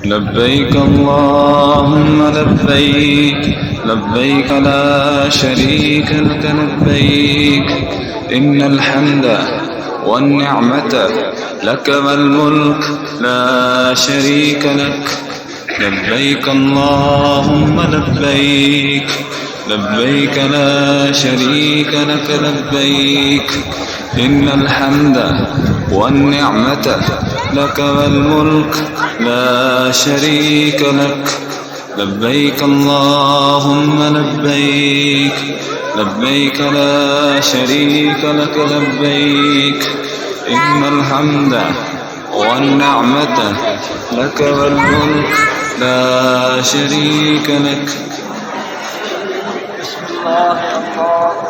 لبيك اللهم لبيك، لبيك لا شريك لك لبيك، إن الحمد والنعمة لك والملك لا شريك لك. لبيك اللهم لبيك، لبيك لا شريك لك لبيك، إن الحمد والنعمة لك والملك لا شريك لك. لبيك اللهم لبيك، لبيك لا شريك لك لبيك، إن الحمد والنعمة لك والملك لا شريك لك. بسم الله الله